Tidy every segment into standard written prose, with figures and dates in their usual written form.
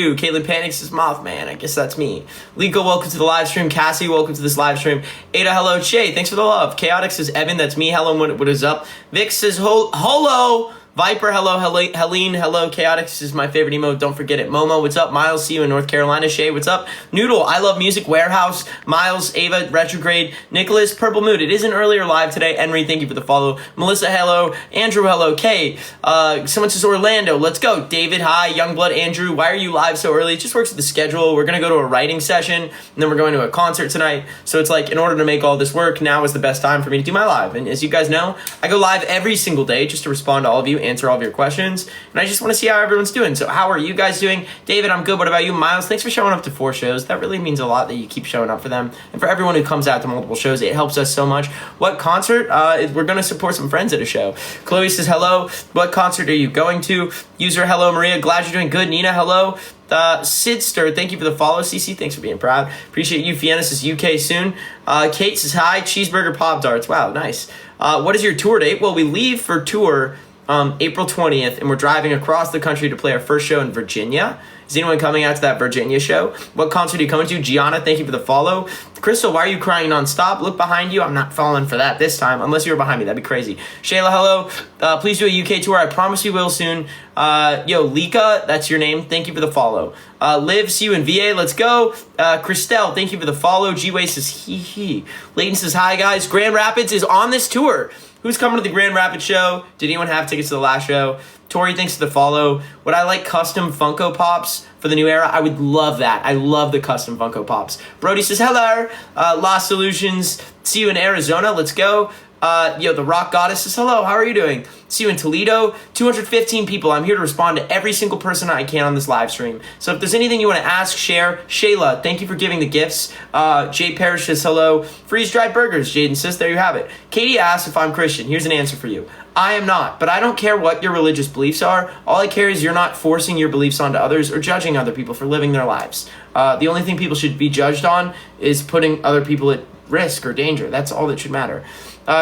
Caitlin Panics is Mothman. I guess that's me. Liko, welcome to the live stream. Cassie, welcome to this live stream. Ada, hello. Shay, thanks for the love. Chaotic says Evan, that's me. Hello, what is up? Vic says hello. Viper, hello. Helene, hello. Chaotic is my favorite emote. Don't forget it. Momo, what's up? Miles, see you in North Carolina. Shay, what's up? Noodle, I love music. Warehouse, Miles, Ava, Retrograde, Nicholas, Purple Mood. It is an earlier live today. Henry, thank you for the follow. Melissa, hello. Andrew, hello. Kay, someone says Orlando. Let's go. David, hi. Youngblood, Andrew, why are you live so early? It just works with the schedule. We're gonna go to a writing session, and then we're going to a concert tonight. So it's like, in order to make all this work, now is the best time for me to do my live. And as you guys know, I go live every single day just to respond to all of you, answer all of your questions. And I just want to see how everyone's doing. So how are you guys doing? David, I'm good. What about you? Miles, thanks for showing up to 4 shows. That really means a lot that you keep showing up for them. And for everyone who comes out to multiple shows, it helps us so much. What concert? We're going to support some friends at a show. Chloe says, hello. What concert are you going to? User, hello. Maria, glad you're doing good. Nina, hello. Sidster, thank you for the follow. CC, thanks for being proud. Appreciate you. Fiona says UK soon. Kate says hi. Cheeseburger Pop Darts. Wow, nice. What is your tour date? Well, we leave for tour April 20th, and we're driving across the country to play our first show in Virginia. Is anyone coming out to that Virginia show? What concert are you coming to? Gianna, thank you for the follow. Crystal, why are you crying nonstop? Look behind you. I'm not falling for that this time, unless you were behind me. That'd be crazy. Shayla, hello. Please do a UK tour. I promise we will soon. Lika, that's your name. Thank you for the follow. Liv, see you in VA. Let's go. Christelle, thank you for the follow. G-Way says hee. Layton says hi, guys. Grand Rapids is on this tour. Who's coming to the Grand Rapids show? Did anyone have tickets to the last show? Tori, thanks for the follow. Would I like custom Funko Pops for the new era? I would love that. I love the custom Funko Pops. Brody says, hello. Lost Solutions, see you in Arizona. Let's go. The Rock Goddess says, hello. How are you doing? See you in Toledo. 215 people. I'm here to respond to every single person I can on this live stream. So if there's anything you want to ask, share. Shayla, thank you for giving the gifts. Jay Parrish says, hello. Freeze-dried burgers, Jaden says. There you have it. Katie asks if I'm Christian. Here's an answer for you. I am not, but I don't care what your religious beliefs are. All I care is you're not forcing your beliefs onto others or judging other people for living their lives. The only thing people should be judged on is putting other people at risk or danger. That's all that should matter.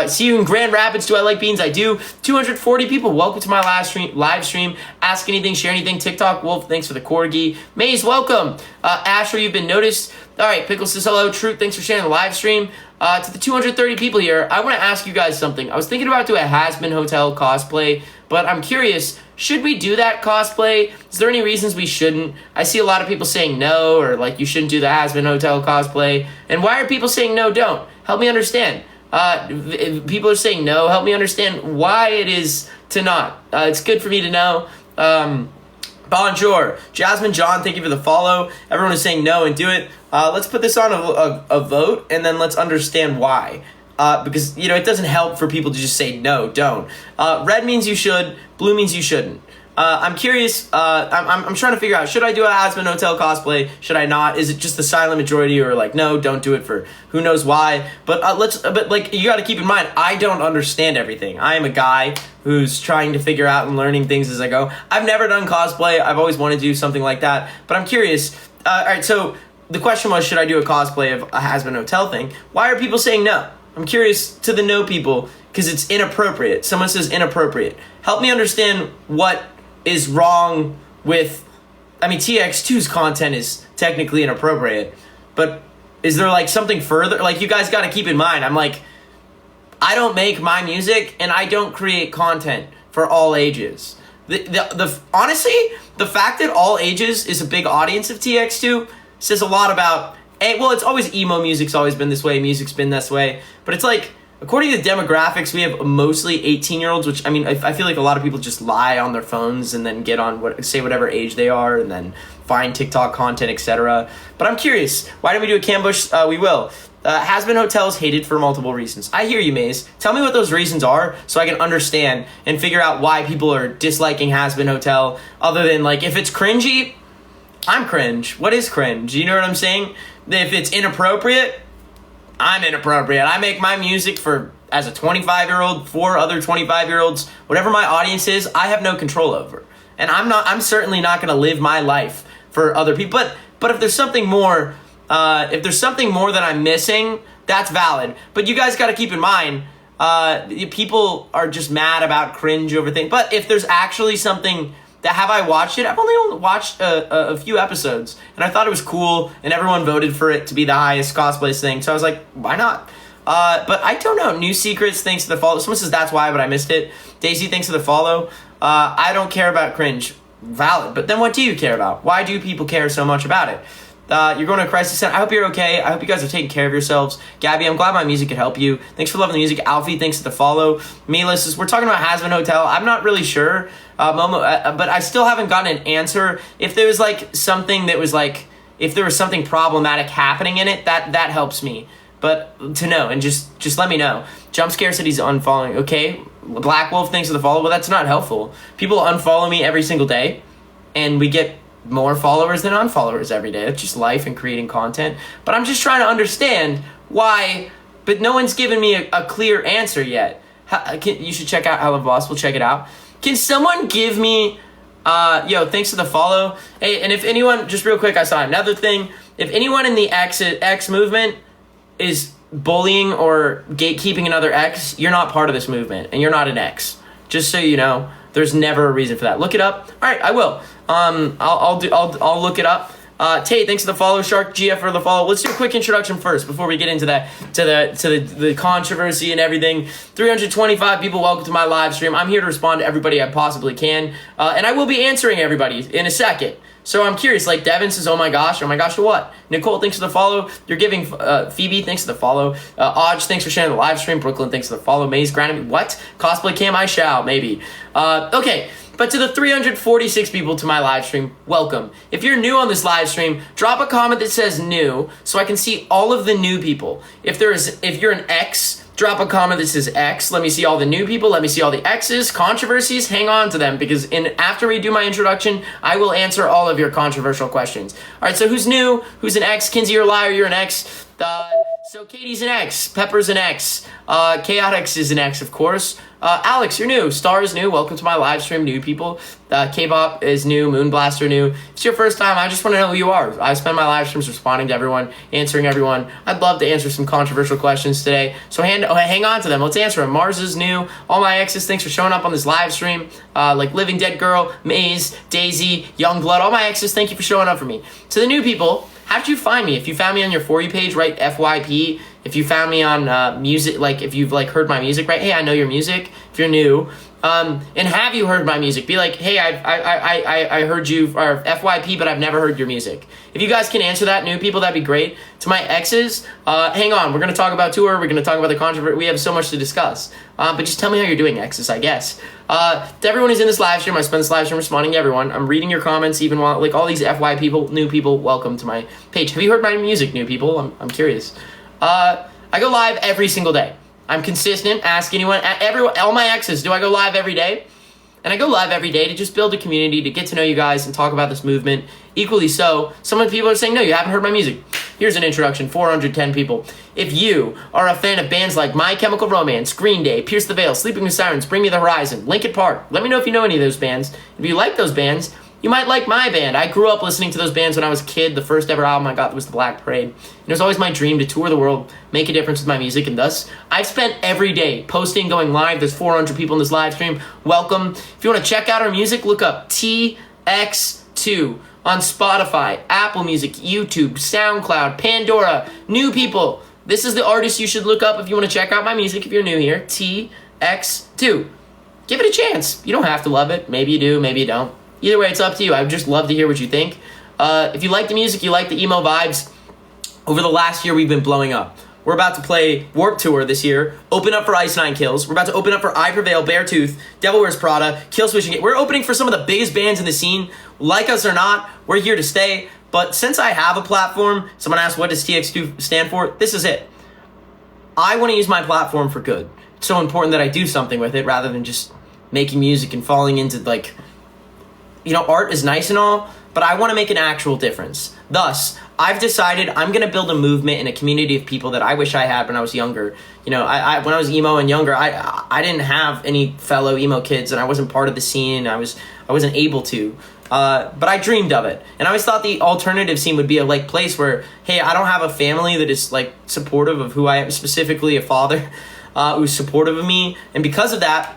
See you in Grand Rapids. Do I like beans? I do. 240 people. Welcome to my live stream. Ask anything, share anything. TikTok Wolf, thanks for the corgi. Maze, welcome. Asher, you've been noticed. All right, Pickle says hello. Truth, thanks for sharing the live stream. To the 230 people here, I want to ask you guys something. I was thinking about doing a Has-Been Hotel cosplay, but I'm curious, should we do that cosplay? Is there any reasons we shouldn't? I see a lot of people saying no, or like you shouldn't do the Has-Been Hotel cosplay. And why are people saying no, don't? Help me understand. If people are saying no, help me understand why it is to not. It's good for me to know. Bonjour. Jasmine John, thank you for the follow. Everyone is saying no and do it. Let's put this on a vote, and then let's understand why. Because, it doesn't help for people to just say no, don't. Red means you should. Blue means you shouldn't. I'm curious. I'm trying to figure out, should I do a Has-Been Hotel cosplay? Should I not? Is it just the silent majority, or like, no, don't do it for who knows why? But you got to keep in mind, I don't understand everything. I am a guy who's trying to figure out and learning things as I go. I've never done cosplay. I've always wanted to do something like that. But I'm curious. All right, so the question was, should I do a cosplay of a Has-Been Hotel thing? Why are people saying no? I'm curious to the no people, because it's inappropriate. Someone says inappropriate. Help me understand what is wrong with, TX2's content is technically inappropriate, but is there like something further? Like, you guys got to keep in mind, I don't make my music and I don't create content for all ages. Honestly, the fact that all ages is a big audience of TX2 says a lot about, it's always emo music's always been this way, music's been this way, but it's like, according to the demographics, we have mostly 18-year-olds, which, I feel like a lot of people just lie on their phones and then get on, say whatever age they are, and then find TikTok content, etc. But I'm curious, why don't we do a Cambush? We will. Has-Been Hotels hated for multiple reasons. I hear you, Maze. Tell me what those reasons are so I can understand and figure out why people are disliking Has-Been Hotel, other than, like, if it's cringy, I'm cringe. What is cringe? You know what I'm saying? If it's inappropriate, I'm inappropriate. I make my music as a 25-year-old, for other 25-year-olds, whatever my audience is, I have no control over. And I'm certainly not going to live my life for other people. But if there's something more, that I'm missing, that's valid. But you guys got to keep in mind, people are just mad about cringe over things. But if there's actually something have I watched it? I've only watched a few episodes, and I thought it was cool, and everyone voted for it to be the highest cosplays thing, so I was like, why not? But I don't know. New Secrets, thanks to the follow. Someone says that's why, but I missed it. Daisy, thanks for the follow. I don't care about cringe. Valid. But then what do you care about? Why do people care so much about it? You're going to a crisis center. I hope you're okay. I hope you guys are taking care of yourselves. Gabby, I'm glad my music could help you. Thanks for loving the music. Alfie, thanks for the follow. Milas, we're talking about Hasbin Hotel. I'm not really sure, Momo, but I still haven't gotten an answer. If there was like something that was like, if there was something problematic happening in it, that helps me. But to know, and just let me know. Jump Scare said he's unfollowing. Okay, Black Wolf, thanks for the follow. Well, that's not helpful. People unfollow me every single day, and we get more followers than unfollowers every day. It's just life and creating content. But I'm just trying to understand why, but no one's given me a clear answer yet. You should check out Hello Boss. We'll check it out. Can someone give me, thanks for the follow. Hey, and if anyone, just real quick, I saw another thing. If anyone in the X movement is bullying or gatekeeping another X, you're not part of this movement, and you're not an X. Just so you know, there's never a reason for that. Look it up. All right, I will. I'll look it up. Tate, thanks for the follow. Shark GF for the follow. Let's do a quick introduction first before we get into that to the controversy and everything. 325 people, welcome to my live stream. I'm here to respond to everybody I possibly can, and I will be answering everybody in a second. So I'm curious, like Devin says, oh my gosh to what? Nicole, thanks for the follow. You're giving, Phoebe, thanks for the follow. Odge, thanks for sharing the live stream. Brooklyn, thanks for the follow. Maze, granted, what? Cosplay cam, I shall, maybe. Okay, but to the 346 people to my live stream, welcome. If you're new on this live stream, drop a comment that says new so I can see all of the new people. If you're an X, drop a comment that says X. Let me see all the new people. Let me see all the X's, controversies. Hang on to them because after we do my introduction, I will answer all of your controversial questions. All right, so who's new? Who's an X? Kinsey, you're a liar. You're an X. So Katie's an X. Pepper's an X. Chaotix is an X, of course. Alex, you're new. Star is new. Welcome to my live stream, new people. K-Bop is new. Moonblaster new. If it's your first time, I just want to know who you are. I spend my live streams responding to everyone, answering everyone. I'd love to answer some controversial questions today. So hang on to them. Let's answer them. Mars is new. All my X's, thanks for showing up on this live stream. Like Living Dead Girl, Maze, Daisy, Youngblood. All my X's, thank you for showing up for me. To the new people, how did you find me? If you found me on your For You page, write FYP. If you found me on music, like if you've like heard my music, right? Hey, I know your music. If you're new, and have you heard my music? Be like, hey, I heard you, or FYP, but I've never heard your music. If you guys can answer that, new people, that'd be great. To my X's, hang on, we're gonna talk about tour. We're gonna talk about the controversy. We have so much to discuss. But just tell me how you're doing, X's, I guess. To everyone who's in this live stream, I spend this live stream responding to everyone. I'm reading your comments, even while like all these FY people, new people, welcome to my page. Have you heard my music, new people? I'm curious. I go live every single day. I'm consistent. Ask anyone, all my X's, do I go live every day? And I go live every day to just build a community, to get to know you guys and talk about this movement. Equally so, some of the people are saying, no, you haven't heard my music. Here's an introduction, 410 people. If you are a fan of bands like My Chemical Romance, Green Day, Pierce the Veil, Sleeping with Sirens, Bring Me the Horizon, Linkin Park, let me know if you know any of those bands. If you like those bands, you might like my band. I grew up listening to those bands when I was a kid. The first ever album I got was The Black Parade. And it was always my dream to tour the world, make a difference with my music, and thus, I've spent every day posting, going live. There's 400 people in this live stream. Welcome. If you want to check out our music, look up TX2 on Spotify, Apple Music, YouTube, SoundCloud, Pandora, new people. This is the artist you should look up if you want to check out my music if you're new here, TX2. Give it a chance. You don't have to love it. Maybe you do, maybe you don't. Either way, it's up to you. I would just love to hear what you think. If you like the music, you like the emo vibes, over the last year, we've been blowing up. We're about to play Warped Tour this year, open up for Ice Nine Kills. We're about to open up for I Prevail, Beartooth, Devil Wears Prada, Killswitch. We're opening for some of the biggest bands in the scene. Like us or not, we're here to stay. But since I have a platform, someone asked, what does TX2 stand for? This is it. I want to use my platform for good. It's so important that I do something with it rather than just making music and falling into, like, you know, art is nice and all, but I want to make an actual difference. Thus, I've decided I'm going to build a movement and a community of people that I wish I had when I was younger. You know, when I was emo and younger, I didn't have any fellow emo kids, and I wasn't part of the scene. I wasn't able to. But I dreamed of it. And I always thought the alternative scene would be a like place where, hey, I don't have a family that is like supportive of who I am, specifically a father who's supportive of me. And because of that,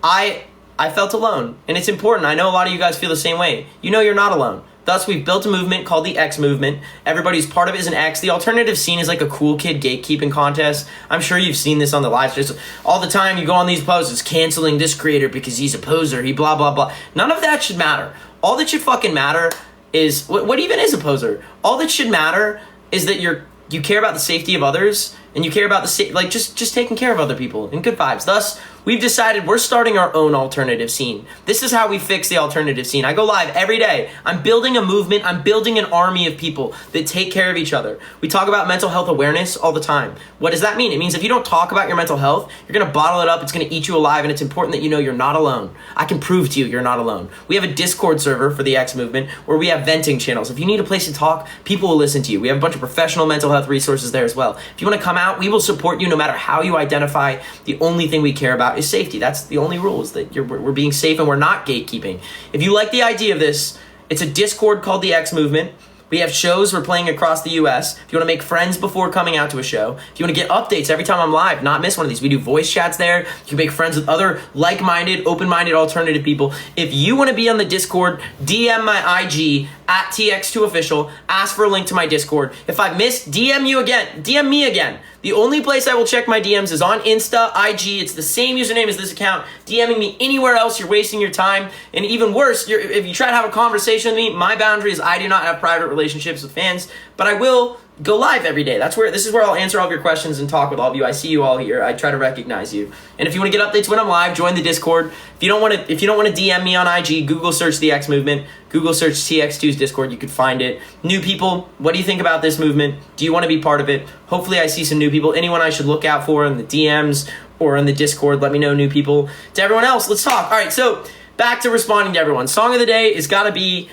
I I felt alone. And it's important. I know a lot of you guys feel the same way. You know you're not alone. Thus, we've built a movement called the X movement. Everybody's part of it is an X. The alternative scene is like a cool kid gatekeeping contest. I'm sure you've seen this on the live streams. All the time you go on these posts, canceling this creator because he's a poser, he blah, blah, blah. None of that should matter. All that should fucking matter is, what even is a poser? All that should matter is that you care about the safety of others, and you care about just taking care of other people and good vibes. Thus, we've decided we're starting our own alternative scene. This is how we fix the alternative scene. I go live every day. I'm building a movement. I'm building an army of people that take care of each other. We talk about mental health awareness all the time. What does that mean? It means if you don't talk about your mental health, you're going to bottle it up. It's going to eat you alive, and it's important that you know you're not alone. I can prove to you you're not alone. We have a Discord server for the X movement where we have venting channels. If you need a place to talk, people will listen to you. We have a bunch of professional mental health resources there as well. If you want to come out, we will support you no matter how you identify. The only thing we care about is safety. That's the only rule, is that we're being safe and we're not gatekeeping. If you like the idea of this, it's a Discord called the X Movement. We have shows we're playing across the US. If you want to make friends before coming out to a show, if you want to get updates every time I'm live, not miss one of these, we do voice chats there. You can make friends with other like-minded, open-minded, alternative people. If you want to be on the Discord, DM my IG at TX2 official, ask for a link to my Discord. If I missed, DM me again. The only place I will check my DMs is on Insta, IG. It's the same username as this account. DMing me anywhere else, you're wasting your time. And even worse, if you try to have a conversation with me, my boundary is I do not have private relationships with fans, but I will go live every day. This is where I'll answer all of your questions and talk with all of you. I see you all here. I try to recognize you. And if you want to get updates when I'm live, join the Discord. If you don't want to DM me on IG, Google search the X Movement. Google search TX2's Discord. You could find it. New people, what do you think about this movement? Do you want to be part of it? Hopefully I see some new people. Anyone I should look out for in the DMs or in the Discord, let me know, new people. To everyone else, let's talk. All right, so back to responding to everyone. Song of the day is got to be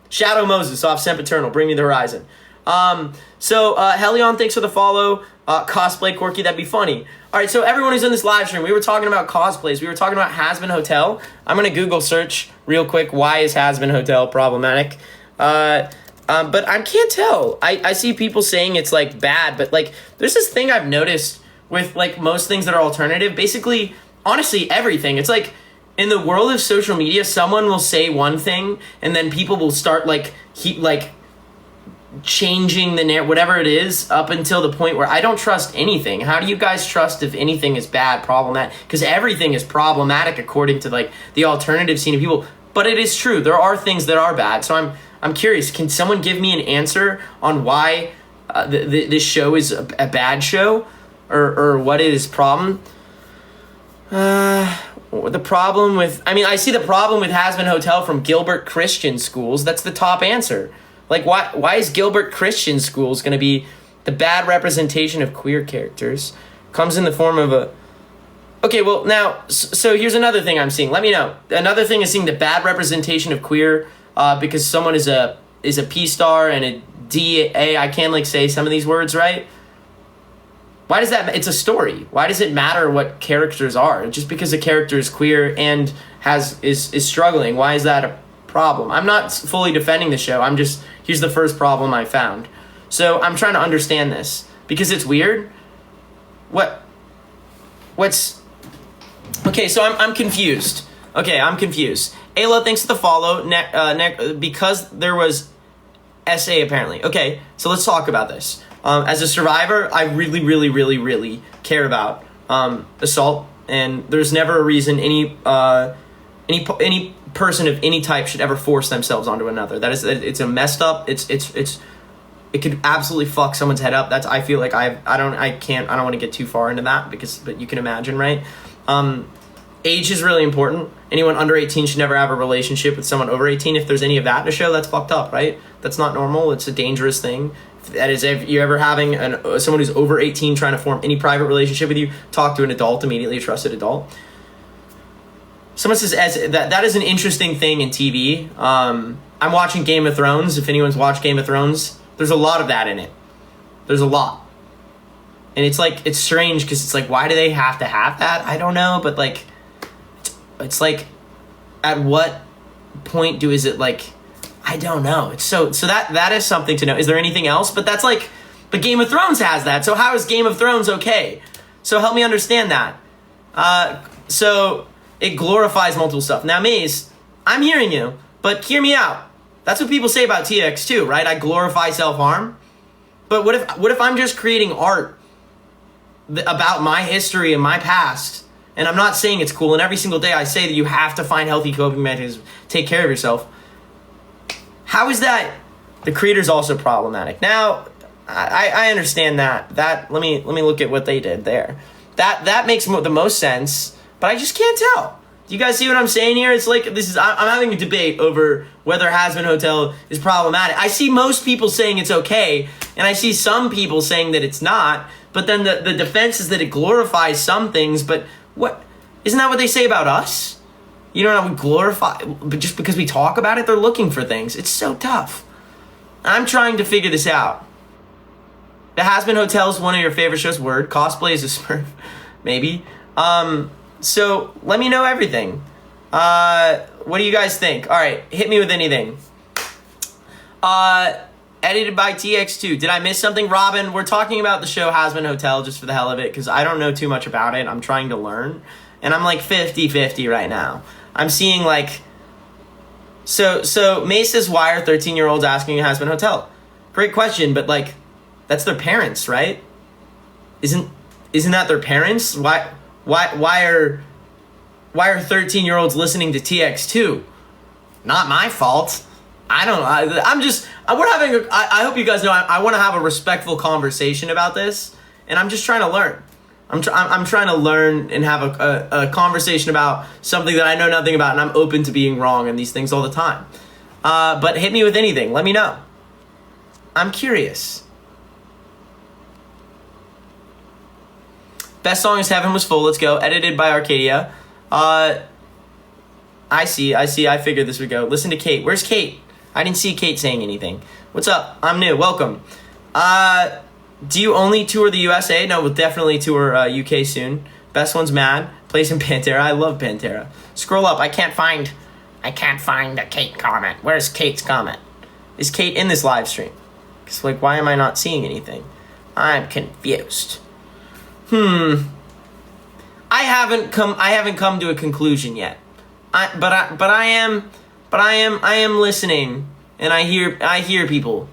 Shadow Moses off Sempiternal, Bring Me the Horizon. Helion, thanks for the follow. Cosplay Corky, that'd be funny. All right, so everyone who's in this live stream, we were talking about cosplays. We were talking about Has-Been Hotel. I'm going to Google search real quick, why is Has-Been Hotel problematic? But I can't tell. I see people saying it's, like, bad, but, like, there's this thing I've noticed with, like, most things that are alternative. Basically, honestly, everything. It's like, in the world of social media, someone will say one thing, and then people will start, changing the narrative, whatever it is, up until the point where I don't trust anything. How do you guys trust if anything is bad, problematic? Because everything is problematic according to, like, the alternative scene of people. But it is true. There are things that are bad. So I'm curious. Can someone give me an answer on why this show is a bad show? Or what is problem? The problem with, I see the problem with Has-Been Hotel from Gilbert Christian Schools. That's the top answer. Like, why is Gilbert Christian Schools going to be the bad representation of queer characters? Comes in the form of a... Okay, well, now, so here's another thing I'm seeing. Let me know. Another thing is seeing the bad representation of queer because someone is a P star and a DA. I can't, like, say some of these words, right? Why does that... It's a story. Why does it matter what characters are? Just because a character is queer and is struggling, why is that a problem? I'm not fully defending the show. I'm just... Here's the first problem I found. So I'm trying to understand this. Because it's weird. What's... Okay, so I'm confused. Okay, I'm confused. Ayla, thanks for the follow. Because there was SA, apparently. Okay, so let's talk about this. As a survivor, I really, really, really, really care about assault, and there's never a reason any person of any type should ever force themselves onto another. It's a messed up. It could absolutely fuck someone's head up. I feel like I don't want to get too far into that but you can imagine, right? Age is really important. Anyone under 18 should never have a relationship with someone over 18. If there's any of that in a show, that's fucked up, right? That's not normal. It's a dangerous thing. That is, if you're ever having someone who's over 18 trying to form any private relationship with you, talk to an adult immediately, a trusted adult. Someone says that is an interesting thing in TV. I'm watching Game of Thrones. If anyone's watched Game of Thrones, there's a lot of that in it. There's a lot. And it's like, it's strange because it's like, why do they have to have that? I don't know, but like, it's like, at what point is it like, I don't know. It's so that is something to know. Is there anything else? But that's like, but Game of Thrones has that. So how is Game of Thrones okay? So help me understand that. So it glorifies multiple stuff. Now, Maze, I'm hearing you, but hear me out. That's what people say about TX2, right? I glorify self-harm. But what if I'm just creating art about my history and my past, and I'm not saying it's cool, and every single day I say that you have to find healthy coping mechanisms, take care of yourself. How is that the creator's also problematic? Now, I understand that. Let me look at what they did there. That makes the most sense, but I just can't tell. Do you guys see what I'm saying here? It's like I'm having a debate over whether Has Been Hotel is problematic. I see most people saying it's okay, and I see some people saying that it's not. But then the defense is that it glorifies some things. But what isn't that what they say about us? You know, we glorify, but just because we talk about it, they're looking for things. It's so tough. I'm trying to figure this out. The Has Been Hotel is one of your favorite shows. Word. Cosplay is a Smurf, maybe. So let me know everything. What do you guys think? All right, hit me with anything. Edited by TX2. Did I miss something, Robin? We're talking about the show Has Been Hotel just for the hell of it, because I don't know too much about it. I'm trying to learn, and I'm like 50-50 right now. I'm seeing like, so May says, why are 13-year-olds asking Has Been Hotel? Great question, but like, that's their parents, right? Isn't that their parents? Why are 13-year-olds listening to TX2? Not my fault. I don't know. I hope you guys know I want to have a respectful conversation about this, and I'm just trying to learn. I'm trying to learn and have a conversation about something that I know nothing about, and I'm open to being wrong in these things all the time. But hit me with anything. Let me know. I'm curious. Best song is Heaven Was Full. Let's go. Edited by Arcadia. I see. I figured this would go. Listen to Kate. Where's Kate? I didn't see Kate saying anything. What's up? I'm new. Welcome. Do you only tour the USA? No, we'll definitely tour UK soon. Best one's Mad. Play some Pantera. I love Pantera. Scroll up. I can't find the Kate comment. Where's Kate's comment? Is Kate in this live stream? Because like, why am I not seeing anything? I'm confused. I haven't come to a conclusion yet. I am listening, and I hear people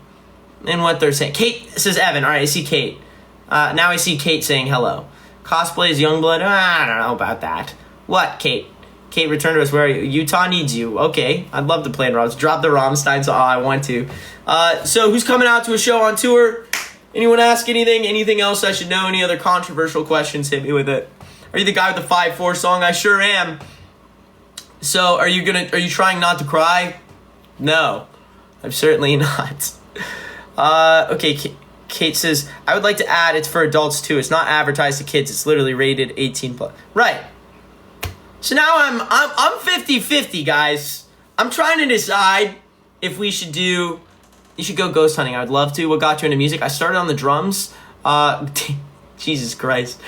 and what they're saying. Kate says Evan. All right, I see Kate. Now I see Kate saying hello. Cosplay is Youngblood. I don't know about that. What, Kate? Kate, return to us. Where are you? Utah needs you. Okay, I'd love to play in ROMs. Drop the Rammstein, so I want to. So who's coming out to a show on tour? Anyone ask anything? Anything else I should know? Any other controversial questions? Hit me with it. Are you the guy with the 5-4 song? I sure am. So are you trying not to cry? No, I'm certainly not. Okay, Kate says, I would like to add it's for adults too. It's not advertised to kids. It's literally rated 18 plus. Right. So now I'm 50-50, guys. I'm trying to decide if we should do. You should go ghost hunting. I would love to. What got you into music? I started on the drums. Jesus Christ.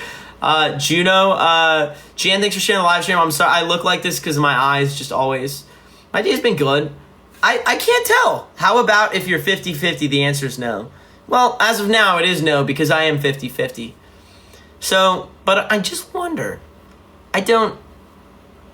Juno, Jan, thanks for sharing the live stream. I'm sorry I look like this because of my eyes, just always. My day's been good. I can't tell. How about if you're 50-50, the answer is no? Well, as of now, it is no because I am 50-50. So, but I just wonder. I don't.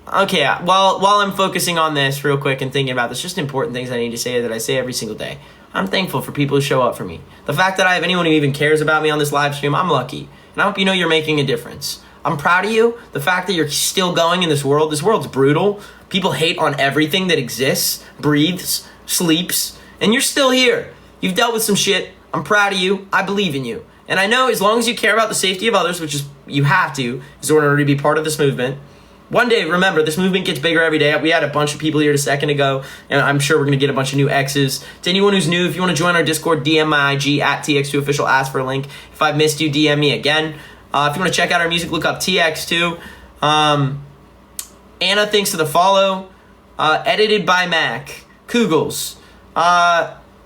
Okay, while I'm focusing on this real quick and thinking about this, just important things I need to say that I say every single day. I'm thankful for people who show up for me. The fact that I have anyone who even cares about me on this live stream, I'm lucky. And I hope you know you're making a difference. I'm proud of you. The fact that you're still going in this world's brutal. People hate on everything that exists, breathes, sleeps, and you're still here. You've dealt with some shit. I'm proud of you. I believe in you. And I know as long as you care about the safety of others, which is you have to, is in order to be part of this movement. One day, remember, this movement gets bigger every day. We had a bunch of people here a second ago, and I'm sure we're going to get a bunch of new X's. To anyone who's new, if you want to join our Discord, DM my IG at TX2Official, ask for a link. If I've missed you, DM me again. If you want to check out our music, look up TX2. Anna, thanks for the follow. Edited by Mac. Kugels.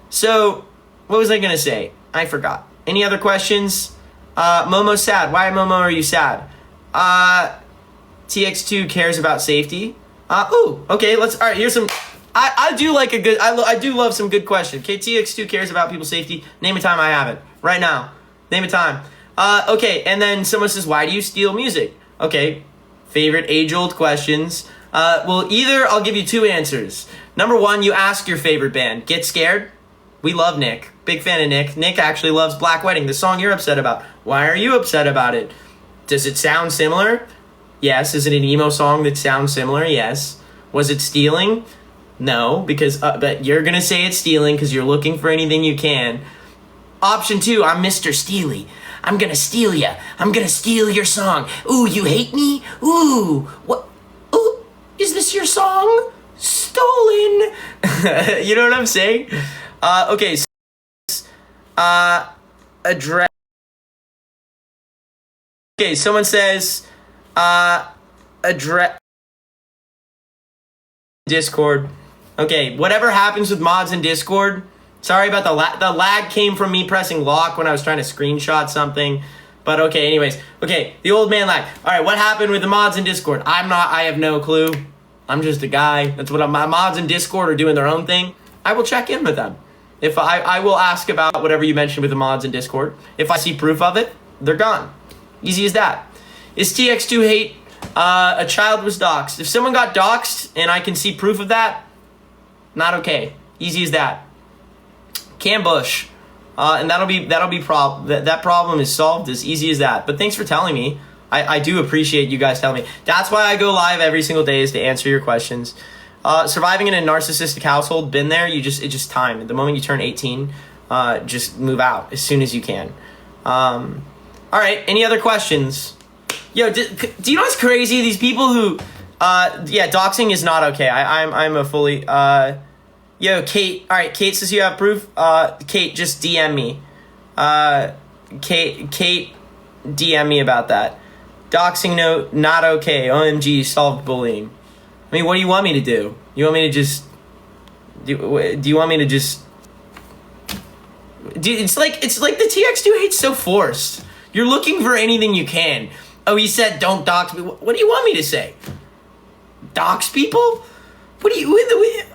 So, what was I going to say? I forgot. Any other questions? Momo's sad. Why, Momo, are you sad? TX2 cares about safety. Okay, all right, here's some. I do like a good. I do love some good questions. Okay, TX2 cares about people's safety. Name a time I haven't. Right now. Name a time. Okay, and then someone says, why do you steal music? Okay, Favorite age-old questions. Well, either I'll give you two answers. Number one, you ask your favorite band. Get Scared? We love Nick. Big fan of Nick. Nick actually loves Black Wedding, the song you're upset about. Why are you upset about it? Does it sound similar? Yes. Is it an emo song that sounds similar? Yes. Was it stealing? No, because but you're gonna say it's stealing because you're looking for anything you can. Option two, I'm Mr. Steely. I'm gonna steal ya. I'm gonna steal your song. Ooh, you hate me? Ooh, what? Ooh, is this your song? Stolen. You know what I'm saying? Okay. So, address. Okay, someone says, address Discord. Okay, whatever happens with mods in Discord. Sorry about the lag. The lag came from me pressing lock when I was trying to screenshot something. But okay, anyways. Okay, the old man lag. All right, what happened with the mods in Discord? I have no clue. I'm just a guy. That's what my mods in Discord are doing their own thing. I will check in with them. If I will ask about whatever you mentioned with the mods in Discord. If I see proof of it, they're gone. Easy as that. Is TX2 hate? A child was doxxed. If someone got doxxed and I can see proof of that, not okay. Easy as that. Cam Bush, and that'll be that problem is solved as easy as that. But thanks for telling me. I do appreciate you guys telling me. That's why I go live every single day, is to answer your questions. Surviving in a narcissistic household, been there. It's just time. The moment you turn 18, just move out as soon as you can. All right. Any other questions? Yo, do you know what's crazy? These people who, yeah, doxing is not okay. I'm a fully, yo, Kate. All right, Kate says you have proof. Kate, just DM me. Kate, DM me about that. Doxing note, not okay. OMG, solved bullying. I mean, what do you want me to do? You want me to just, do you want me to just, dude, it's like the TX2 hate's so forced. You're looking for anything you can. Oh, he said don't dox me. What do you want me to say? Dox people? What do you?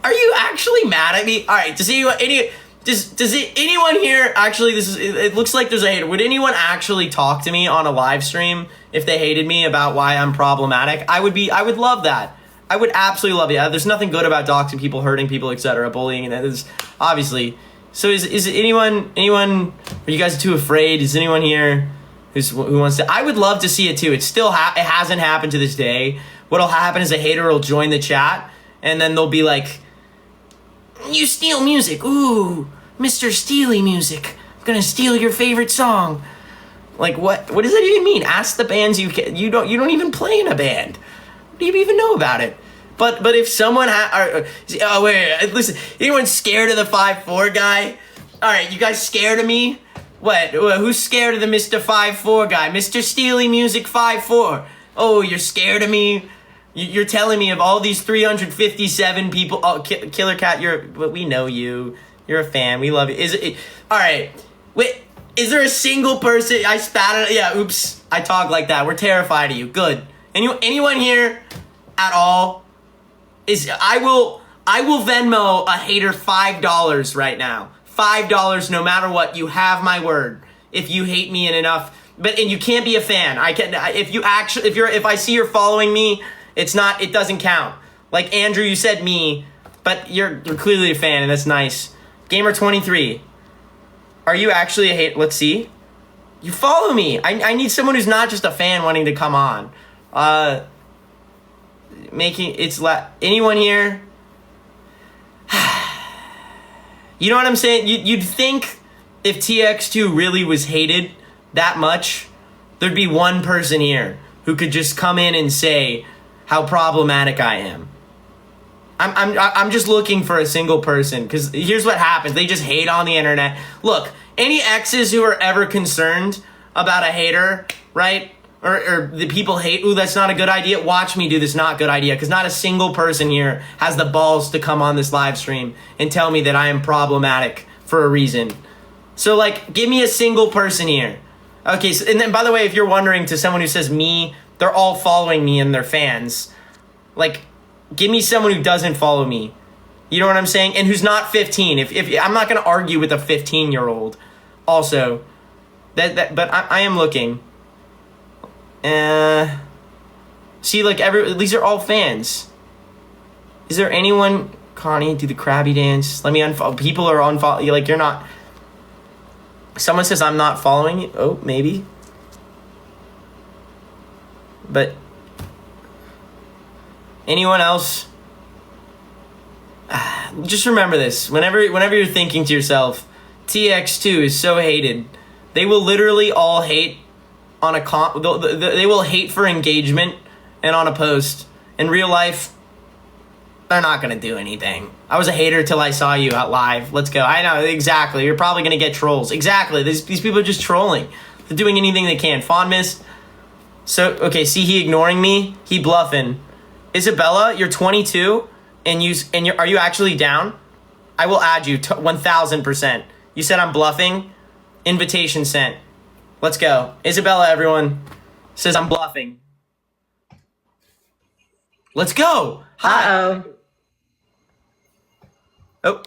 Are you actually mad at me? All right. Does anyone here actually? It looks like there's a hater. Would anyone actually talk to me on a live stream if they hated me about why I'm problematic? I would love that. I would absolutely love it. There's nothing good about doxing people, hurting people, etc., bullying, and that is obviously. So is anyone? Are you guys too afraid? Is anyone here who wants to? I would love to see it too. It still it hasn't happened to this day. What'll happen is a hater will join the chat, and then they'll be like, "You steal music, ooh, Mr. Steely music. I'm gonna steal your favorite song." Like what? What does that even mean? Ask the bands you don't even play in a band. What do you even know about it? But if someone wait, listen, anyone scared of the 5'4" guy? All right, you guys scared of me? What? Who's scared of the Mr. 5'4" guy? Mr. Steely Music 5'4". Oh, you're scared of me? You're telling me of all these 357 people? Oh, Killer Cat, we know you. You're a fan. We love you. All right. Wait, is there a single person? I spat it. Yeah, oops. I talk like that. We're terrified of you. Good. Anyone here at all? I will Venmo a hater $5 right now. $5 no matter what. You have my word. If you hate me enough, and you can't be a fan. If I see you're following me, it doesn't count. Like Andrew, you said me, but you're clearly a fan, and that's nice. Gamer23, are you actually a hate? Let's see. You follow me. I need someone who's not just a fan wanting to come on. Anyone here? You know what I'm saying? You'd think if TX2 really was hated that much, there'd be one person here who could just come in and say how problematic I am. I'm just looking for a single person, because here's what happens. They just hate on the internet. Look, any exes who are ever concerned about a hater, right? Or the people hate, ooh, that's not a good idea. Watch me do this not good idea, because not a single person here has the balls to come on this live stream and tell me that I am problematic for a reason. So, like, give me a single person here. Okay, so, and then, by the way, if you're wondering, to someone who says me, they're all following me and they're fans. Like, give me someone who doesn't follow me. You know what I'm saying? And who's not 15. If I'm not going to argue with a 15-year-old. Also, but I am looking. See, like these are all fans. Is there anyone? Connie, do the Krabby dance. Let me unfollow. People are unfollow. Like you're not. Someone says I'm not following you. Oh, maybe. But anyone else? Just remember this. Whenever you're thinking to yourself, TX2 is so hated. They will literally all hate on a they will hate for engagement and on a post. In real life, they're not gonna do anything. I was a hater till I saw you out live. Let's go. I know exactly. You're probably gonna get trolls. Exactly. These people are just trolling. They're doing anything they can. Fondness. So okay. See, he ignoring me. He bluffing. Isabella, you're 22, and are you actually down? I will add you 1,000%. You said I'm bluffing. Invitation sent. Let's go. Isabella, everyone says I'm bluffing. Let's go. Hi. Uh-oh. Oh.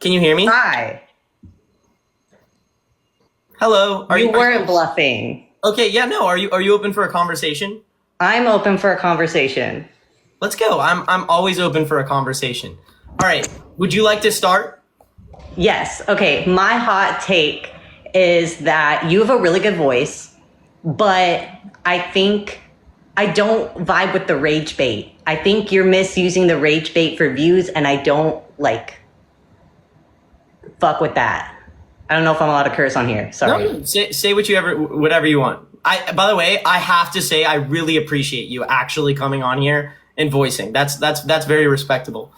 Can you hear me? Hi. Hello. You weren't bluffing. Okay, yeah, no. Are you open for a conversation? I'm open for a conversation. Let's go. I'm always open for a conversation. All right. Would you like to start? Yes. Okay. My hot take is that you have a really good voice, but I think I don't vibe with the rage bait. I think you're misusing the rage bait for views, and I don't fuck with that. I don't know if I'm allowed to curse on here. Sorry. No, say whatever you want. By the way, I have to say I really appreciate you actually coming on here and voicing. That's very respectable.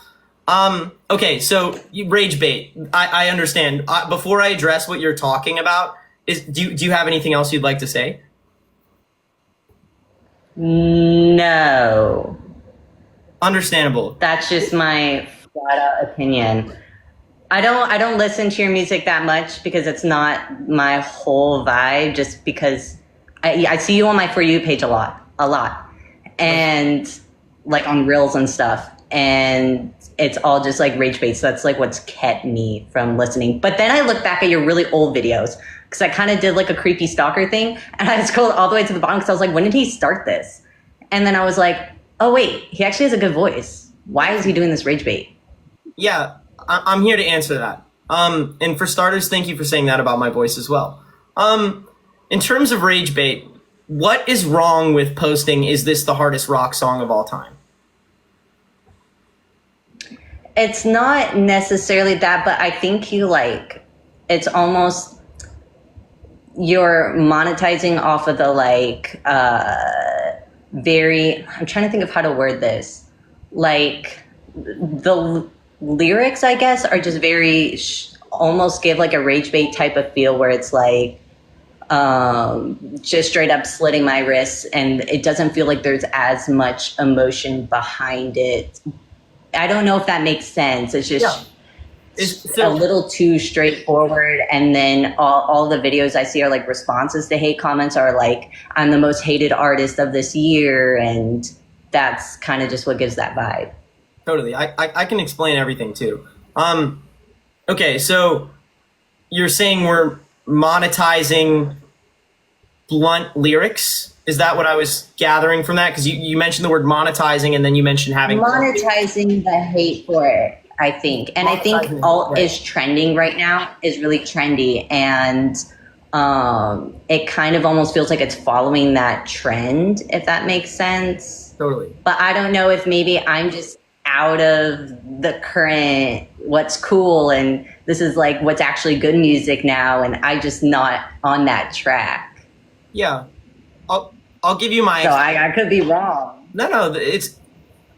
Okay, so rage bait. I understand. Before I address what you're talking about, do you have anything else you'd like to say? No. Understandable. That's just my flat out opinion. I don't listen to your music that much because it's not my whole vibe, just because I see you on my For You page a lot. And like on Reels and stuff. And it's all just like rage bait. So that's like what's kept me from listening. But then I look back at your really old videos because I kind of did like a creepy stalker thing. And I scrolled all the way to the bottom because I was like, when did he start this? And then I was like, oh, wait, he actually has a good voice. Why is he doing this rage bait? Yeah, I'm here to answer that. And for starters, thank you for saying that about my voice as well. In terms of rage bait, what is wrong with posting "Is this the hardest rock song of all time"? It's not necessarily that, but I think it's almost you're monetizing off of the I'm trying to think of how to word this. Like the lyrics, I guess, are just very almost give like a rage bait type of feel where it's like just straight up slitting my wrists, and it doesn't feel like there's as much emotion behind it. I don't know if that makes sense. It's just it's a little too straightforward. And then all the videos I see are like responses to hate comments are like, I'm the most hated artist of this year. And that's kind of just what gives that vibe. Totally. I can explain everything too. Okay, so you're saying we're monetizing blunt lyrics? Is that what I was gathering from that? Because you mentioned the word monetizing, and then you mentioned having monetizing the hate for it, I think. And I think alt is trending right now, is really trendy, and it kind of almost feels like it's following that trend, if that makes sense. Totally. But I don't know if maybe I'm just out of the current what's cool, and this is like what's actually good music now, and I just not on that track. Yeah. I'll give you my... So I could be wrong. No,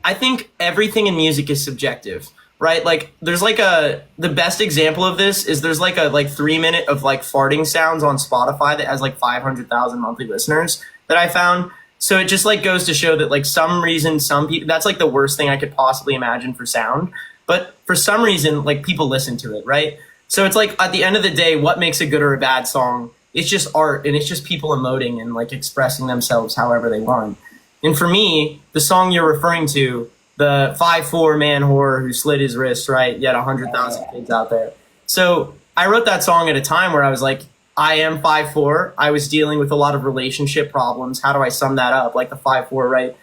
I think everything in music is subjective, right? Like there's like the best example of this is there's like a 3 minute of like farting sounds on Spotify that has like 500,000 monthly listeners that I found. So it just like goes to show that like some reason, some people, that's like the worst thing I could possibly imagine for sound. But for some reason, like people listen to it, right? So it's like at the end of the day, what makes a good or a bad song? It's just art, and it's just people emoting and like expressing themselves however they want. And for me, the song you're referring to, the 5'4" man whore who slit his wrist, right? Yet 100,000 kids out there. So I wrote that song at a time where I was like, I am 5'4". I was dealing with a lot of relationship problems. How do I sum that up? Like the 5'4", right?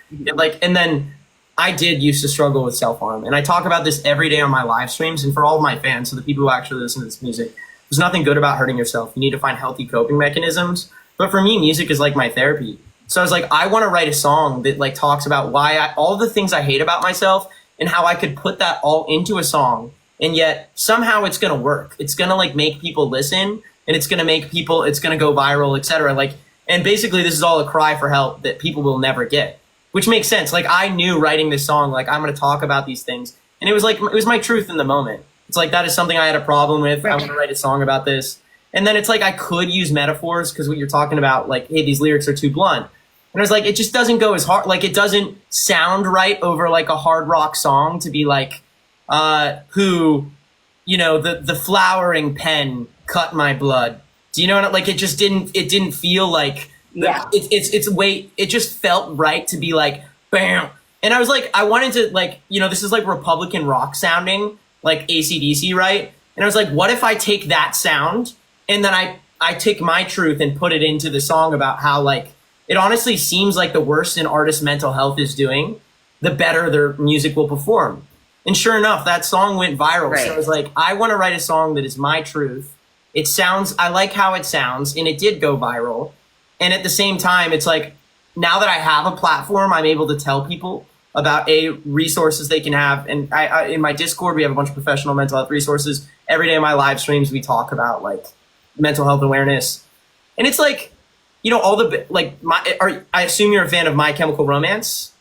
And then I did used to struggle with self-harm. And I talk about this every day on my live streams. And for all of my fans, so the people who actually listen to this music, there's nothing good about hurting yourself. You need to find healthy coping mechanisms. But for me, music is like my therapy. So I was like, I want to write a song that like talks about all the things I hate about myself and how I could put that all into a song. And yet somehow it's going to work. It's going to like make people listen, and it's going to make people, it's going to go viral, etc. Like, and basically this is all a cry for help that people will never get, which makes sense. Like I knew writing this song, like I'm going to talk about these things. And it was like, it was my truth in the moment. It's like, that is something I had a problem with. I want to write a song about this. And then it's like, I could use metaphors because what you're talking about, like, hey, these lyrics are too blunt. And I was like, it just doesn't go as hard. Like, it doesn't sound right over like a hard rock song to be like, who, you know, the flowering pen cut my blood. Do you know what? Like, it didn't feel like, it just felt right to be like, bam. And I was like, I wanted to like, you know, this is like Republican rock sounding, like AC/DC, right? And I was like, what if I take that sound and then I take my truth and put it into the song about how like, it honestly seems like the worse an artist's mental health is doing, the better their music will perform. And sure enough, that song went viral. Right. So I was like, I want to write a song that is my truth. It sounds, I like how it sounds, and it did go viral. And at the same time, it's like, now that I have a platform, I'm able to tell people about resources they can have. And I in my Discord, we have a bunch of professional mental health resources. Every day in my live streams, we talk about like mental health awareness. And it's like, you know, all the, like, I assume you're a fan of My Chemical Romance?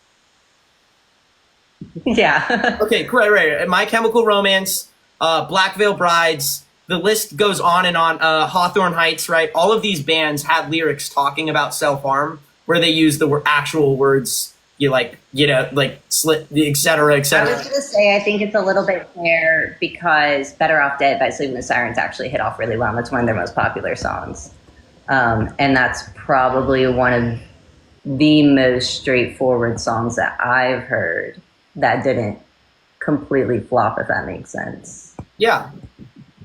Yeah. Okay, right. My Chemical Romance, Black Veil Brides, the list goes on and on. Hawthorne Heights, right? All of these bands had lyrics talking about self-harm where they use the actual words, slit, et cetera, et cetera. I was going to say, I think it's a little bit fair because Better Off Dead by Sleeping with Sirens actually hit off really well. That's one of their most popular songs. And that's probably one of the most straightforward songs that I've heard that didn't completely flop, if that makes sense. Yeah.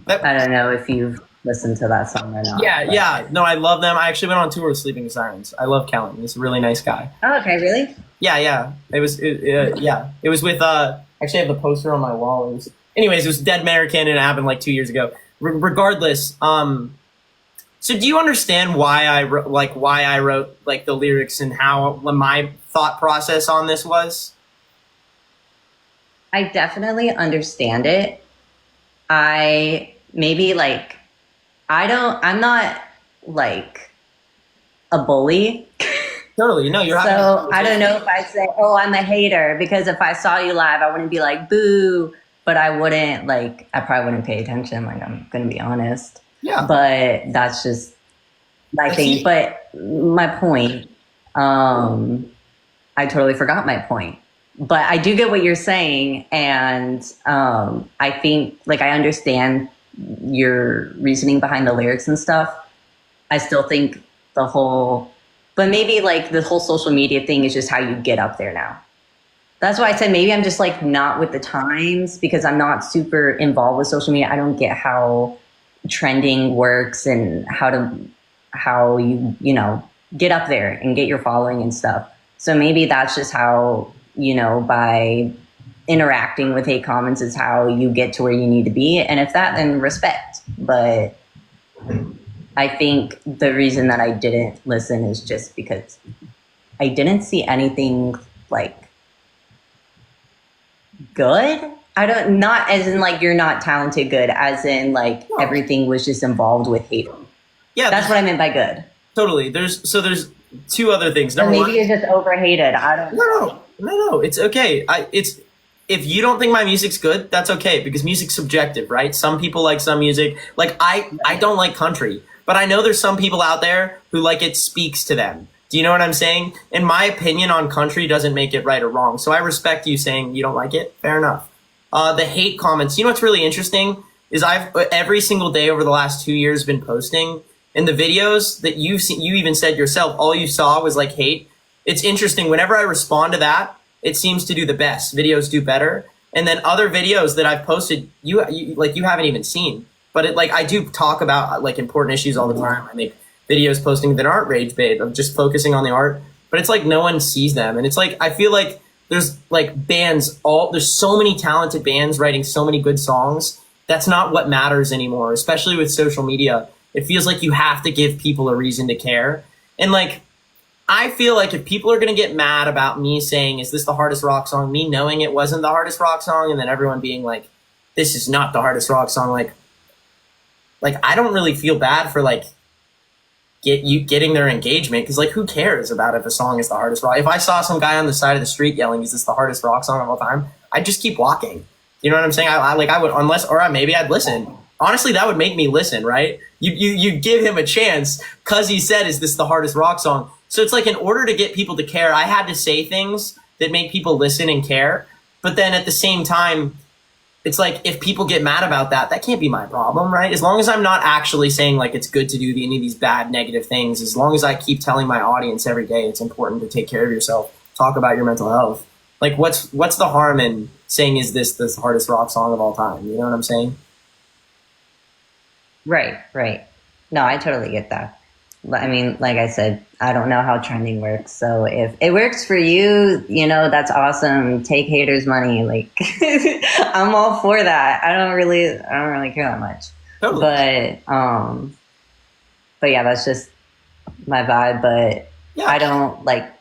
I don't know if you've listened to that song or not. Yeah. No, I love them. I actually went on tour with Sleeping with Sirens. I love Kellen. He's a really nice guy. Oh, okay, really? Yeah. It was with, actually I have the poster on my wall. It was Dead American, and it happened like 2 years ago. Regardless, so do you understand why I wrote like the lyrics and how my thought process on this was? I definitely understand it. I'm not like a bully. Totally. No, you're so I don't know if I say, oh, I'm a hater, because if I saw you live, I wouldn't be like, boo, but I probably wouldn't pay attention. Like, I'm going to be honest. Yeah. But that's just my thing. But my point, I totally forgot my point. But I do get what you're saying. And I think, like, I understand your reasoning behind the lyrics and stuff. I still think but maybe like the whole social media thing is just how you get up there now. That's why I said maybe I'm just like not with the times, because I'm not super involved with social media. I don't get how trending works and how you get up there and get your following and stuff. So maybe that's just how, by interacting with hate comments is how you get to where you need to be. And if that, then respect. But I think the reason that I didn't listen is just because I didn't see anything like good. Not as in like you're not talented good, as in like everything was just involved with hate. Yeah, that's what I meant by good. Totally. There's two other things. Maybe you're just overhated. I don't know. No. It's okay. If you don't think my music's good, that's okay, because music's subjective, right? Some people like some music. Like I don't like country, but I know there's some people out there who like it speaks to them. Do you know what I'm saying? And my opinion on country doesn't make it right or wrong. So I respect you saying you don't like it. Fair enough. The hate comments. You know what's really interesting is I've every single day over the last 2 years been posting, and the videos that you've seen, you even said yourself, all you saw was like hate. It's interesting. Whenever I respond to that, it seems to do the best. Videos do better. And then other videos that I've posted, you haven't even seen. but it like I do talk about like important issues all the time. I make videos posting that aren't rage bait of just focusing on the art, but it's like no one sees them, and it's like I feel like there's like there's so many talented bands writing so many good songs. That's not what matters anymore, especially with social media. It feels like you have to give people a reason to care, and like I feel like if people are going to get mad about me saying, is this the hardest rock song? Me knowing it wasn't the hardest rock song, and then everyone being like, this is not the hardest rock song. Like I don't really feel bad for like getting their engagement, because like who cares about if a song is the hardest rock? If I saw some guy on the side of the street yelling, is this the hardest rock song of all time? I'd just keep walking. You know what I'm saying? I would, unless, or maybe I'd listen. Honestly, that would make me listen, right? You give him a chance because he said, is this the hardest rock song? So it's like in order to get people to care, I had to say things that make people listen and care. But then at the same time, it's like if people get mad about that, that can't be my problem, right? As long as I'm not actually saying like it's good to do any of these bad negative things, as long as I keep telling my audience every day it's important to take care of yourself, talk about your mental health. Like what's the harm in saying is this the hardest rock song of all time? You know what I'm saying? Right. No, I totally get that. I mean, like I said, I don't know how trending works. So if it works for you, that's awesome. Take haters' money. Like I'm all for that. I don't really care that much. Totally. But yeah, that's just my vibe. But yeah. I don't like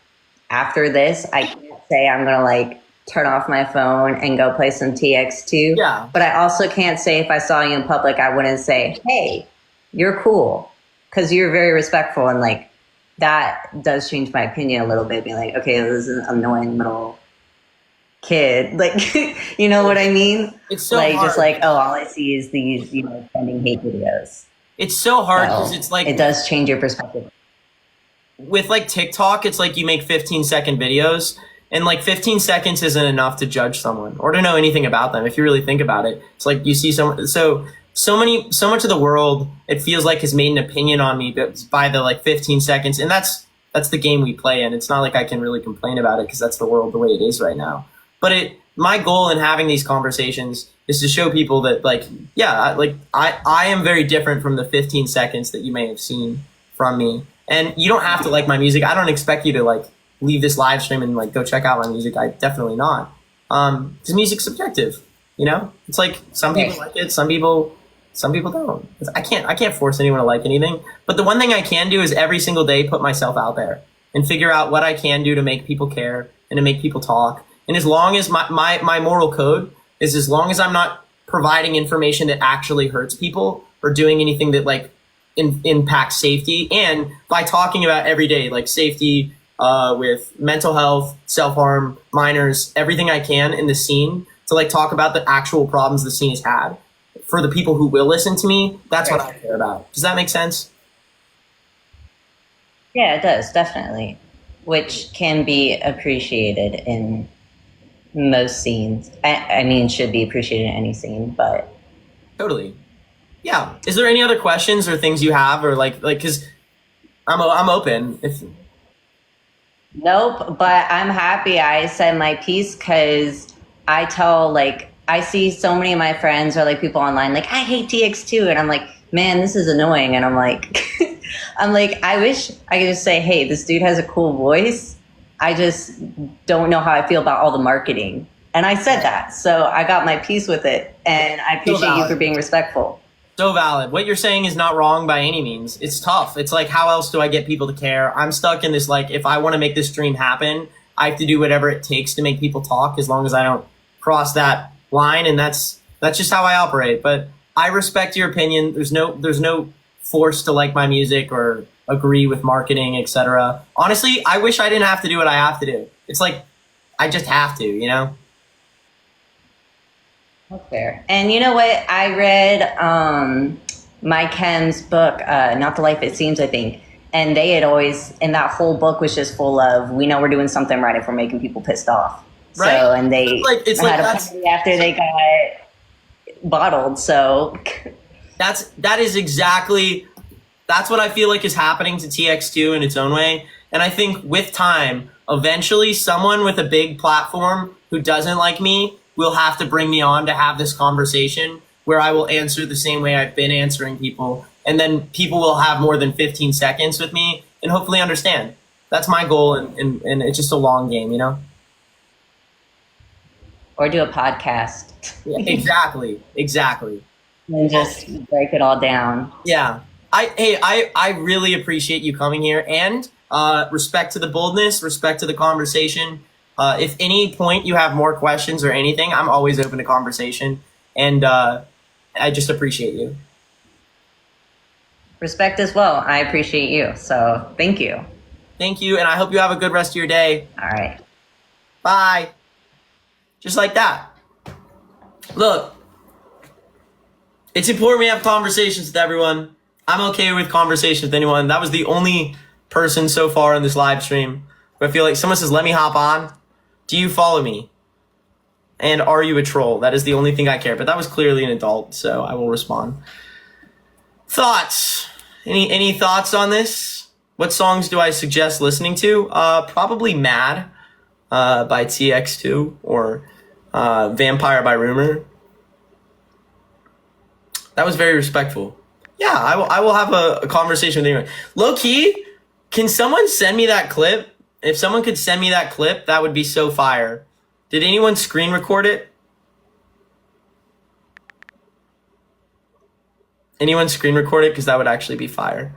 after this, I can't say I'm gonna like turn off my phone and go play some TX2. Yeah. But I also can't say if I saw you in public, I wouldn't say, hey, you're cool. Because you're very respectful, and like that does change my opinion a little bit. Being like, okay, this is an annoying little kid, like you know what I mean? It's so like hard. Just like, oh, all I see is these trending hate videos. It's so hard because it's like it does change your perspective. With like TikTok, it's like you make 15-second videos, and like 15 seconds isn't enough to judge someone or to know anything about them. If you really think about it, it's like you see someone so much of the world, it feels like has made an opinion on me by the like 15 seconds. And that's the game we play in. It's not like I can really complain about it because that's the world the way it is right now. But my goal in having these conversations is to show people that like, yeah, like I am very different from the 15 seconds that you may have seen from me. And you don't have to like my music. I don't expect you to like leave this live stream and like go check out my music. I definitely not. Because music's subjective, it's like some people like it, some people don't. I can't force anyone to like anything. But the one thing I can do is every single day put myself out there and figure out what I can do to make people care and to make people talk. And as long as my moral code is, as long as I'm not providing information that actually hurts people or doing anything that like impacts safety, and by talking about every day, like safety with mental health, self-harm, minors, everything I can in the scene to like talk about the actual problems the scene has had. For the people who will listen to me, that's what I care about. Does that make sense? Yeah, it does, definitely. Which can be appreciated in most scenes. I mean, should be appreciated in any scene, but... Totally. Yeah. Is there any other questions or things you have, or like, because I'm open. Nope, but I'm happy I said my piece, because I tell, like, I see so many of my friends or like people online, like, I hate TX2. And I'm like, man, this is annoying. And I'm like, I wish I could just say, hey, this dude has a cool voice. I just don't know how I feel about all the marketing. And I said that. So I got my piece with it. And I appreciate you for being respectful. So valid. What you're saying is not wrong by any means. It's tough. It's like, how else do I get people to care? I'm stuck in this, like, if I want to make this dream happen, I have to do whatever it takes to make people talk, as long as I don't cross that line. And that's just how I operate. But I respect your opinion. There's no force to like my music or agree with marketing, etc. Honestly, I wish I didn't have to do what I have to do. It's like I just have to, That's fair. And you know what? I read Mike Hem's book, Not the Life It Seems, I think. And they had always, and that whole book was just full of, we know we're doing something right if we're making people pissed off. Right. So, and they had a party after they got bottled. So that's what I feel like is happening to TX2 in its own way. And I think with time, eventually someone with a big platform who doesn't like me will have to bring me on to have this conversation. where I will answer the same way I've been answering people, and then people will have more than 15 seconds with me and hopefully understand. That's my goal, and it's just a long game, you know? Or do a podcast. Yeah, exactly. And just break it all down. Yeah. I really appreciate you coming here, and respect to the boldness, respect to the conversation. If any point you have more questions or anything, I'm always open to conversation, and I just appreciate you. Respect as well. I appreciate you. So thank you. Thank you, and I hope you have a good rest of your day. All right. Bye. Just like that. Look, it's important we have conversations with everyone. I'm okay with conversations with anyone. That was the only person so far in this live stream who I feel like someone says, let me hop on. Do you follow me? And are you a troll? That is the only thing I care. But that was clearly an adult, so I will respond. Thoughts? Any thoughts on this? What songs do I suggest listening to? Probably Mad by TX2 or Vampire by Rumor. That was very respectful. Yeah, I will have a conversation with anyone. Low key, can someone send me that clip? If someone could send me that clip, that would be so fire. Did anyone screen record it? Anyone screen record it? Because that would actually be fire.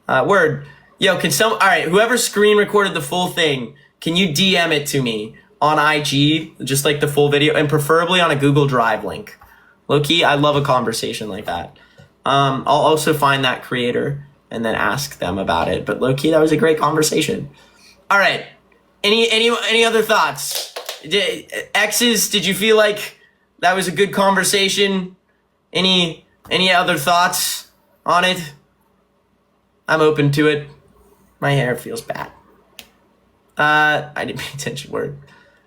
Word. Yo, all right, whoever screen recorded the full thing, can you DM it to me on IG, just like the full video, and preferably on a Google Drive link. Low-key, I love a conversation like that. I'll also find that creator and then ask them about it. But low-key, that was a great conversation. All right. Any other thoughts? Exes, did you feel like that was a good conversation? Any other thoughts on it? I'm open to it. My hair feels bad. I didn't pay attention. Word.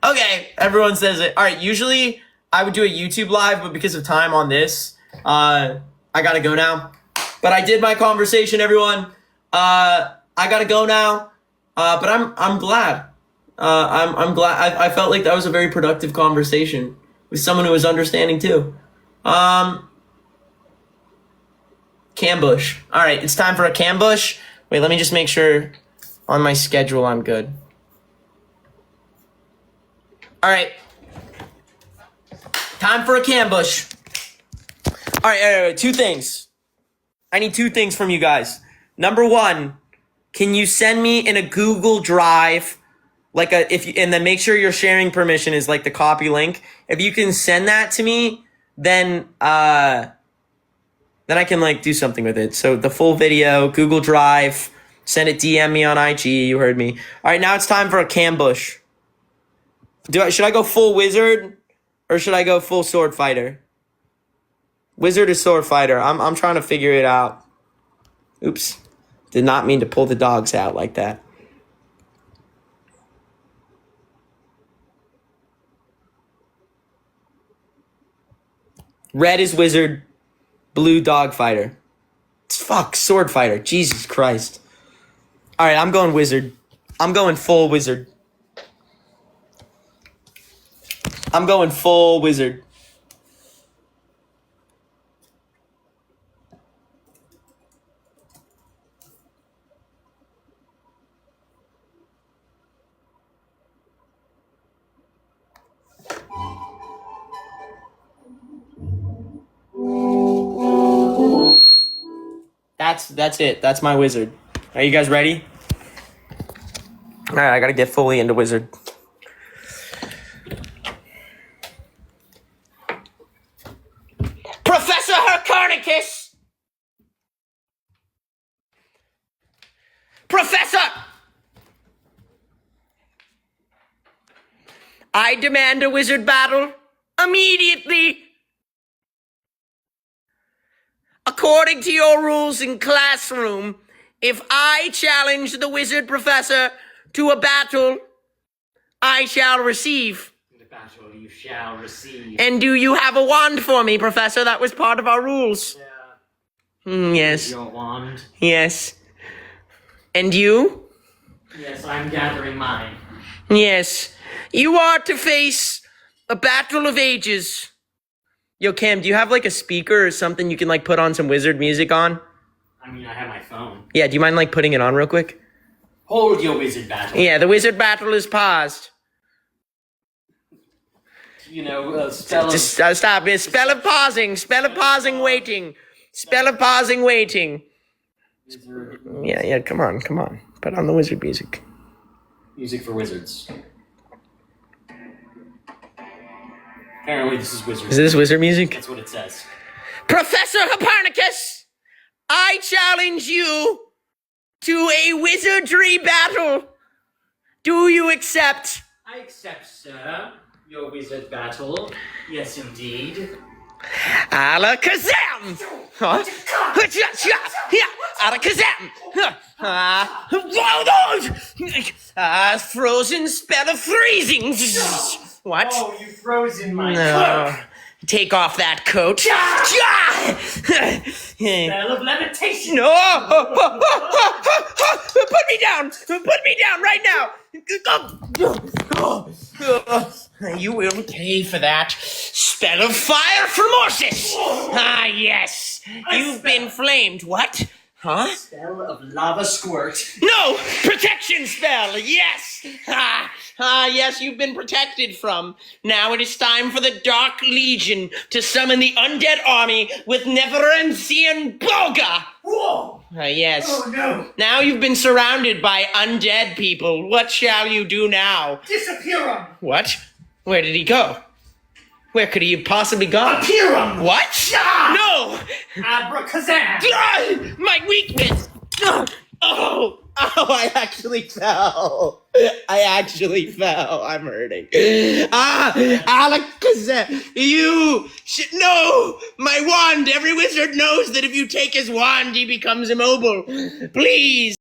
Okay, everyone says it. All right, usually I would do a YouTube live, but because of time on this, I gotta go now. But I did my conversation, everyone. I gotta go now. But I'm glad. I'm glad. I felt like that was a very productive conversation with someone who was understanding too. Cambush. All right, it's time for a cambush. Wait, let me just make sure on my schedule I'm good. All right. Time for a cambush. All right, two things. I need two things from you guys. Number one, can you send me in a Google Drive, and then make sure your sharing permission is like the copy link. If you can send that to me, then I can like do something with it. So the full video, Google Drive, send it, DM me on IG. You heard me. All right, now it's time for a cambush. Should I go full wizard or should I go full sword fighter? Wizard or sword fighter? I'm trying to figure it out. Oops. Did not mean to pull the dogs out like that. Red is wizard, blue dog fighter. Fuck, sword fighter. Jesus Christ. All right, I'm going wizard. I'm going full wizard. I'm going full wizard. That's it. That's my wizard. Are you guys ready? All right, I gotta get fully into wizard. Professor Copernicus! Professor! I demand a wizard battle immediately. According to your rules in classroom, if I challenge the wizard professor to a battle, I shall receive. The battle you shall receive. And do you have a wand for me, Professor? That was part of our rules. Yeah. Yes. Your wand. Yes. And you? Yes, I'm gathering mine. Yes. You are to face a battle of ages. Yo, Cam, do you have like a speaker or something you can like put on some wizard music on? I mean, I have my phone. Yeah, do you mind like putting it on real quick? Hold your wizard battle. Yeah, the wizard battle is paused. You know, spell of... Just stop it. Spell of pausing. Spell of pausing waiting. Spell of pausing waiting. Wizard. Yeah, come on. Put on the wizard music. Music for wizards. Apparently this is wizard. Is this wizard music? That's what it says. Professor Hipparnicus, I challenge you to a wizardry battle. Do you accept? I accept, sir, your wizard battle. Yes, indeed. Alakazam! Huh? Alakazam! Frozen spell of freezing. What? Oh, you frozen my No. cloak. Take off that coat. Spell of levitation. No! Put me down! Put me down right now! You will pay for that. Spell of fire from Orsis! Ah, yes. You've been flamed. What? Huh? Spell of lava squirt. No! Protection spell! Yes! Yes, you've been protected from. Now it is time for the Dark Legion to summon the undead army with Neverencian Boga! Whoa! Yes. Oh no! Now you've been surrounded by undead people. What shall you do now? Disappear 'em! What? Where did he go? Where could he have possibly gone? Appear 'em! What? Ah! No! Abracazam! My weakness! Oh, I actually fell. I'm hurting. Alakazam, no! My wand! Every wizard knows that if you take his wand, he becomes immobile. Please!